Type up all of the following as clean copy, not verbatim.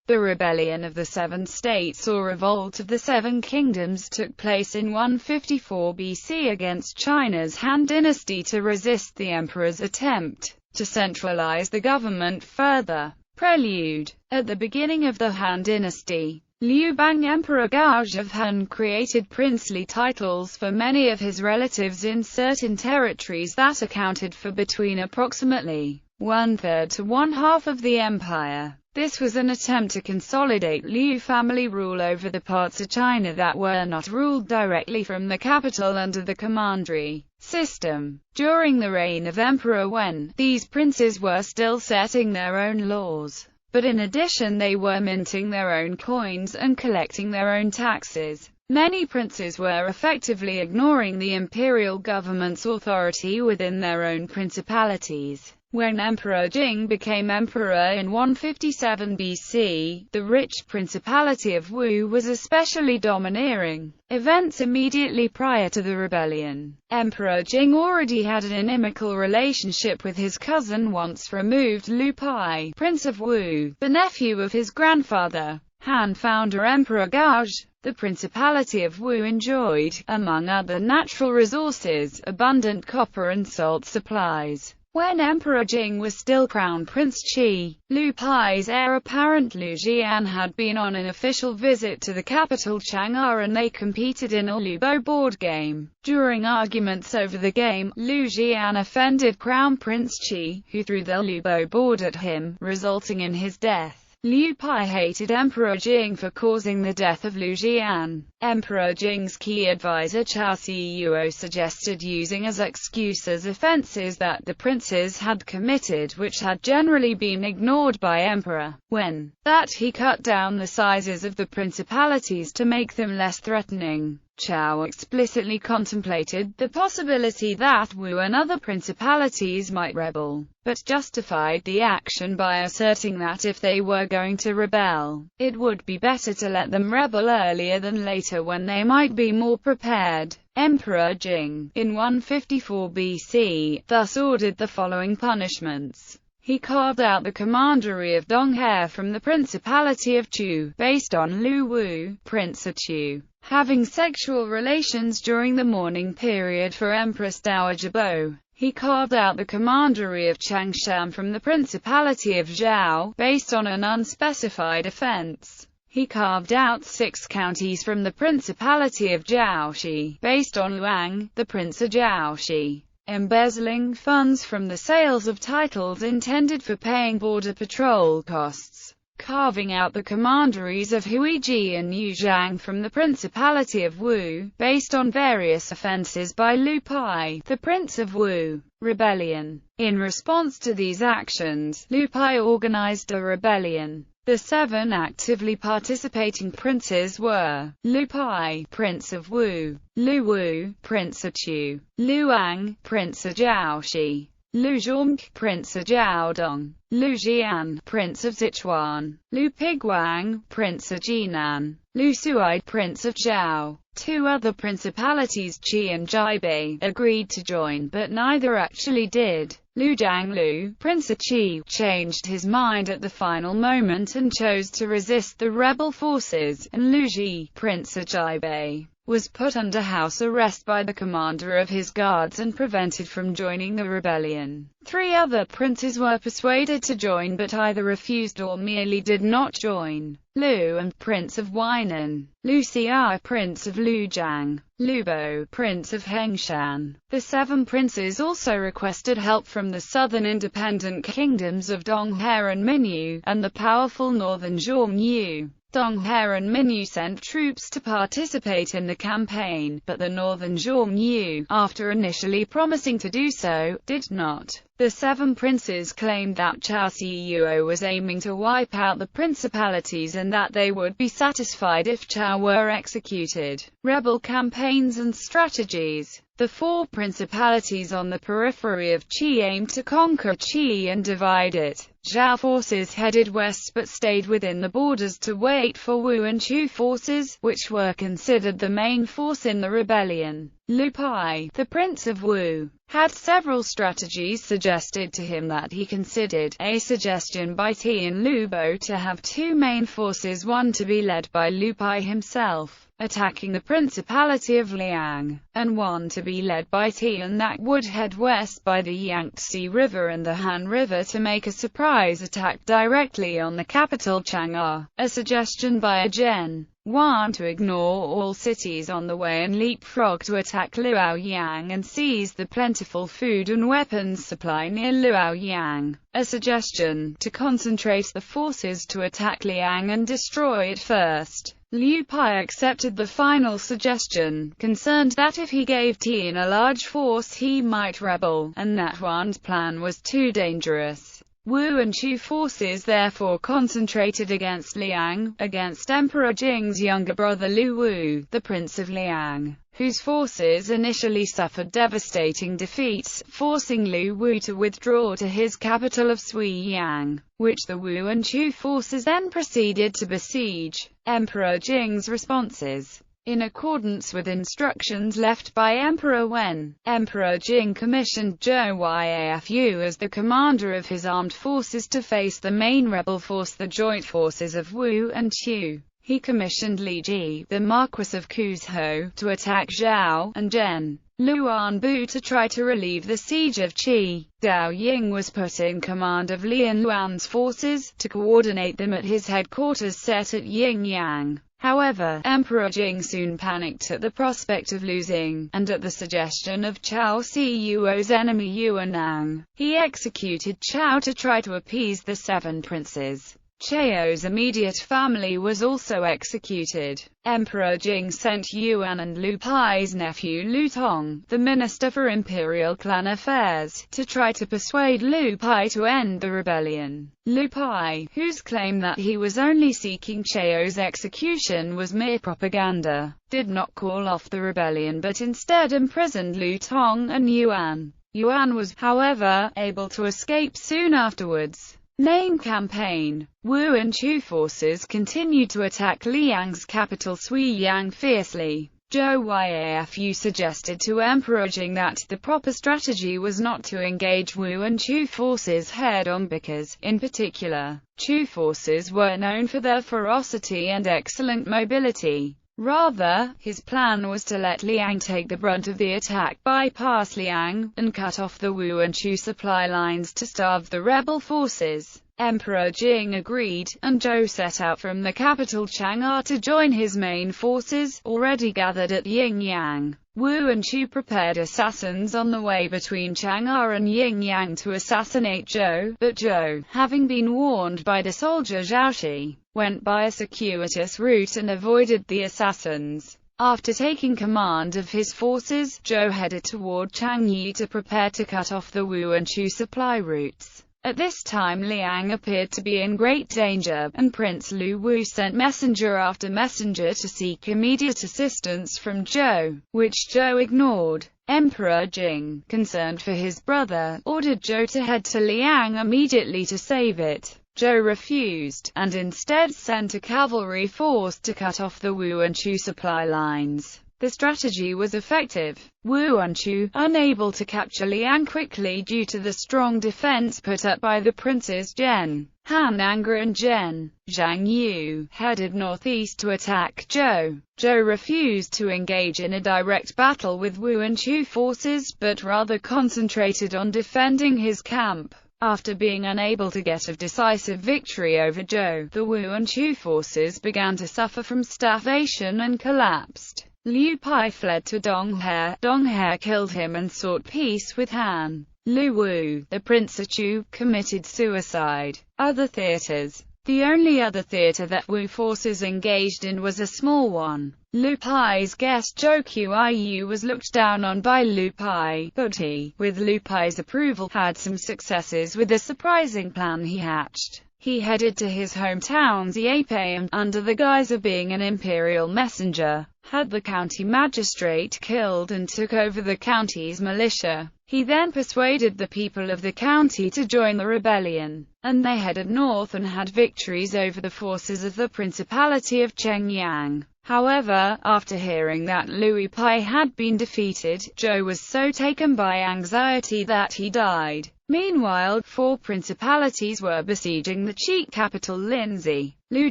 The Rebellion of the Seven States or Revolt of the Seven Kingdoms took place in 154 BC against China's Han Dynasty to resist the emperor's attempt to centralize the government further. Prelude. At the beginning of the Han Dynasty, Liu Bang Emperor Gauge of Han created princely titles for many of his relatives in certain territories that accounted for between approximately one-third to one-half of the empire. This was an attempt to consolidate Liu family rule over the parts of China that were not ruled directly from the capital under the commandery system. During the reign of Emperor Wen, these princes were still setting their own laws, but in addition they were minting their own coins and collecting their own taxes. Many princes were effectively ignoring the imperial government's authority within their own principalities. When Emperor Jing became emperor in 157 BC, the rich principality of Wu was especially domineering. Events immediately prior to the rebellion. Emperor Jing already had an inimical relationship with his cousin once removed Liu Pai, Prince of Wu, the nephew of his grandfather, Han founder Emperor Gauge. The Principality of Wu enjoyed, among other natural resources, abundant copper and salt supplies. When Emperor Jing was still Crown Prince Qi, Liu Pai's heir apparent Liu Jian had been on an official visit to the capital Chang'an and they competed in a Lubo board game. During arguments over the game, Liu Jian offended Crown Prince Qi, who threw the Lubo board at him, resulting in his death. Liu Pai hated Emperor Jing for causing the death of Liu Jian. Emperor Jing's key advisor Cao Siyuo suggested using as excuses offenses that the princes had committed which had generally been ignored by Emperor Wen, that he cut down the sizes of the principalities to make them less threatening. Cao explicitly contemplated the possibility that Wu and other principalities might rebel, but justified the action by asserting that if they were going to rebel, it would be better to let them rebel earlier than later when they might be more prepared. Emperor Jing, in 154 BC, thus ordered the following punishments. He carved out the commandery of Donghe from the Principality of Chu, based on Lu Wu, Prince of Chu, having sexual relations during the mourning period for Empress Dowager Bo. He carved out the commandery of Changshan from the Principality of Zhao, based on an unspecified offense. He carved out 6 counties from the Principality of Jiaoxi, based on Luang, the Prince of Jiaoxi, embezzling funds from the sales of titles intended for paying border patrol costs. Carving out the commanderies of Huiji and Yuzhang from the Principality of Wu, based on various offenses by Liu Pai, the Prince of Wu. Rebellion. In response to these actions, Liu Pai organized a rebellion. The 7 actively participating princes were Liu Pai, Prince of Wu; Liu Wu, Prince of Chu; Liu Ang, Prince of Jiaoxi; Liu Zhong, Prince of Jiaodong; Liu Jian, Prince of Sichuan; Liu Piguang, Prince of Jinan; Liu Suai, Prince of Zhao. 2 other principalities, Qi and Jiabei, agreed to join, but neither actually did. Liu Jianglu, Prince of Qi, changed his mind at the final moment and chose to resist the rebel forces, and Liu Ji, Prince of Jiabei, was put under house arrest by the commander of his guards and prevented from joining the rebellion. 3 other princes were persuaded to join but either refused or merely did not join. Liu and, Prince of Huainan; Liu Xia, Prince of Lujiang; Liu Bo, Prince of Hengshan. The 7 princes also requested help from the southern independent kingdoms of Donghe and Minyu, and the powerful northern Zhongyu. Donghe and Minyu sent troops to participate in the campaign, but the northern Zhongyu, after initially promising to do so, did not. The 7 princes claimed that Cao Siyuo was aiming to wipe out the principalities and that they would be satisfied if Cao were executed. Rebel campaigns and strategies. The 4 principalities on the periphery of Qi aimed to conquer Qi and divide it. Zhao forces headed west but stayed within the borders to wait for Wu and Chu forces, which were considered the main force in the rebellion. Lu Pai, the Prince of Wu, had several strategies suggested to him that he considered. A suggestion by Tian Lu Bo to have two main forces, one to be led by Lu Pai himself, attacking the Principality of Liang, and one to be led by Tian that would head west by the Yangtze River and the Han River to make a surprise attack directly on the capital Chang'an. A suggestion by Zhen Wan to ignore all cities on the way and leapfrog to attack Luoyang and seize the plentiful food and weapons supply near Luoyang. A suggestion to concentrate the forces to attack Liang and destroy it first. Liu Pai accepted the final suggestion, concerned that if he gave Tian a large force he might rebel, and that Wan's plan was too dangerous. Wu and Chu forces therefore concentrated against Liang, against Emperor Jing's younger brother Lu Wu, the Prince of Liang, whose forces initially suffered devastating defeats, forcing Lu Wu to withdraw to his capital of Suiyang, which the Wu and Chu forces then proceeded to besiege. Emperor Jing's responses. In accordance with instructions left by Emperor Wen, Emperor Jing commissioned Zhou Yafu as the commander of his armed forces to face the main rebel force, the joint forces of Wu and Chu. He commissioned Li Ji, the Marquis of Kuzhou, to attack Zhao, and Zhen Luanbu to try to relieve the siege of Qi. Dao Ying was put in command of Lian Luan's forces, to coordinate them at his headquarters set at Yingyang. However, Emperor Jing soon panicked at the prospect of losing, and at the suggestion of Chao Siyuo's enemy Yuanang, he executed Chao to try to appease the seven princes. Chao's immediate family was also executed. Emperor Jing sent Yuan and Lu Pai's nephew Lu Tong, the Minister for Imperial Clan Affairs, to try to persuade Lu Pai to end the rebellion. Lu Pai, whose claim that he was only seeking Chao's execution was mere propaganda, did not call off the rebellion but instead imprisoned Lu Tong and Yuan. Yuan was, however, able to escape soon afterwards. Main campaign. Wu and Chu forces continued to attack Liang's capital Suiyang fiercely. Zhou Yafu suggested to Emperor Jing that the proper strategy was not to engage Wu and Chu forces head-on because, in particular, Chu forces were known for their ferocity and excellent mobility. Rather, his plan was to let Liang take the brunt of the attack, bypass Liang, and cut off the Wu and Chu supply lines to starve the rebel forces. Emperor Jing agreed, and Zhou set out from the capital Chang'an to join his main forces, already gathered at Yingyang. Wu and Chu prepared assassins on the way between Chang'an and Yingyang to assassinate Zhou, but Zhou, having been warned by the soldier Zhaoxi, went by a circuitous route and avoided the assassins. After taking command of his forces, Zhou headed toward Changyi to prepare to cut off the Wu and Chu supply routes. At this time Liang appeared to be in great danger, and Prince Lu Wu sent messenger after messenger to seek immediate assistance from Zhou, which Zhou ignored. Emperor Jing, concerned for his brother, ordered Zhou to head to Liang immediately to save it. Zhou refused, and instead sent a cavalry force to cut off the Wu and Chu supply lines. The strategy was effective. Wu and Chu, unable to capture Liang quickly due to the strong defense put up by the princes Zhen Hananga and Zhen Zhangyu, headed northeast to attack Zhou. Zhou refused to engage in a direct battle with Wu and Chu forces, but rather concentrated on defending his camp. After being unable to get a decisive victory over Zhou, the Wu and Chu forces began to suffer from starvation and collapsed. Liu Pai fled to Donghe. Donghe killed him and sought peace with Han. Lu Wu, the Prince of Chu, committed suicide. Other theaters. The only other theater that Wu forces engaged in was a small one. Lu Pai's guest Zhou Qiyu was looked down on by Lu Pai, but he, with Lu Pai's approval, had some successes with a surprising plan he hatched. He headed to his hometown Xiepei and, under the guise of being an imperial messenger, had the county magistrate killed and took over the county's militia. He then persuaded the people of the county to join the rebellion, and they headed north and had victories over the forces of the Principality of Chengyang. However, after hearing that Liu Pai had been defeated, Zhou was so taken by anxiety that he died. Meanwhile, 4 principalities were besieging the Qi capital Linzi. Lu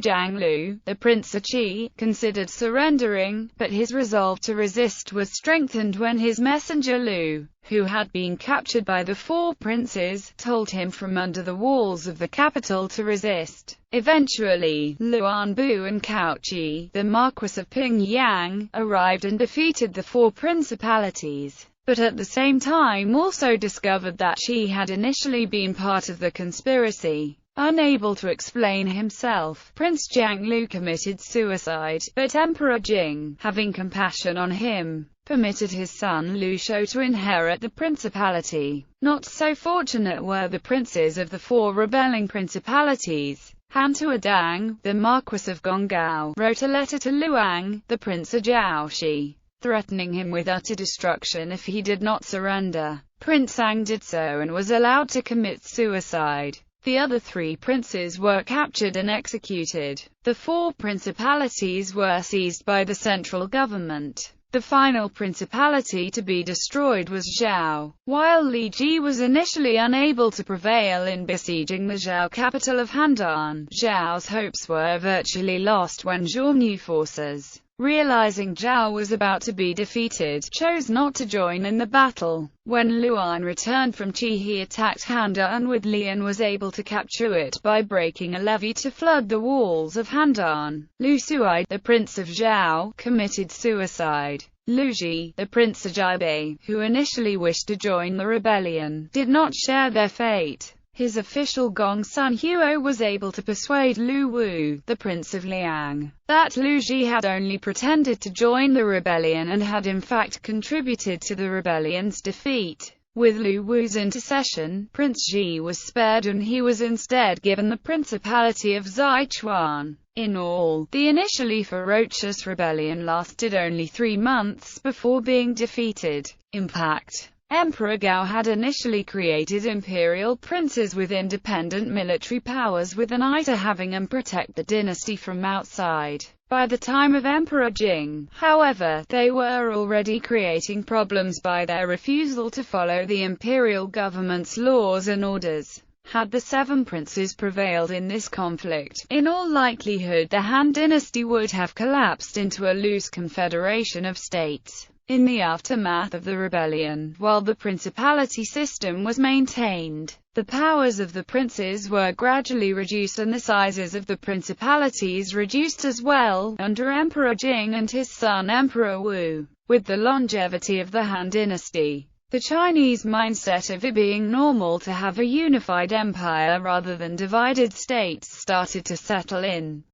Jianglu, the Prince of Qi, considered surrendering, but his resolve to resist was strengthened when his messenger Lu, who had been captured by the 4 princes, told him from under the walls of the capital to resist. Eventually, Luan Bu and Cao Qi, the Marquis of Pingyang, arrived and defeated the 4 principalities, but at the same time also discovered that Qi had initially been part of the conspiracy. Unable to explain himself, Prince Jianglu committed suicide, but Emperor Jing, having compassion on him, permitted his son Lu Shou to inherit the principality. Not so fortunate were the princes of the 4 rebelling principalities. Han Tuodang, the Marquis of Gonggao, wrote a letter to Luang, the Prince of Jiaoxi, threatening him with utter destruction if he did not surrender. Prince Ang did so and was allowed to commit suicide. The other 3 princes were captured and executed. The 4 principalities were seized by the central government. The final principality to be destroyed was Zhao. While Li Ji was initially unable to prevail in besieging the Zhao capital of Handan, Zhao's hopes were virtually lost when Zhou forces, realizing Zhao was about to be defeated, chose not to join in the battle. When Luan returned from Qi, he attacked Handan and with Li and was able to capture it by breaking a levee to flood the walls of Handan. Lu Suai, the Prince of Zhao, committed suicide. Lu Ji, the Prince of Jiabei, who initially wished to join the rebellion, did not share their fate. His official Gongsun Huo was able to persuade Lu Wu, the Prince of Liang, that Lu Ji had only pretended to join the rebellion and had in fact contributed to the rebellion's defeat. With Lu Wu's intercession, Prince Ji was spared and he was instead given the Principality of Sichuan. In all, the initially ferocious rebellion lasted only 3 months before being defeated. Impact: Emperor Gao had initially created imperial princes with independent military powers with an eye to having them protect the dynasty from outside. By the time of Emperor Jing, however, they were already creating problems by their refusal to follow the imperial government's laws and orders. Had the 7 princes prevailed in this conflict, in all likelihood the Han dynasty would have collapsed into a loose confederation of states. In the aftermath of the rebellion, while the principality system was maintained, the powers of the princes were gradually reduced and the sizes of the principalities reduced as well, under Emperor Jing and his son Emperor Wu. With the longevity of the Han dynasty, the Chinese mindset of it being normal to have a unified empire rather than divided states started to settle in.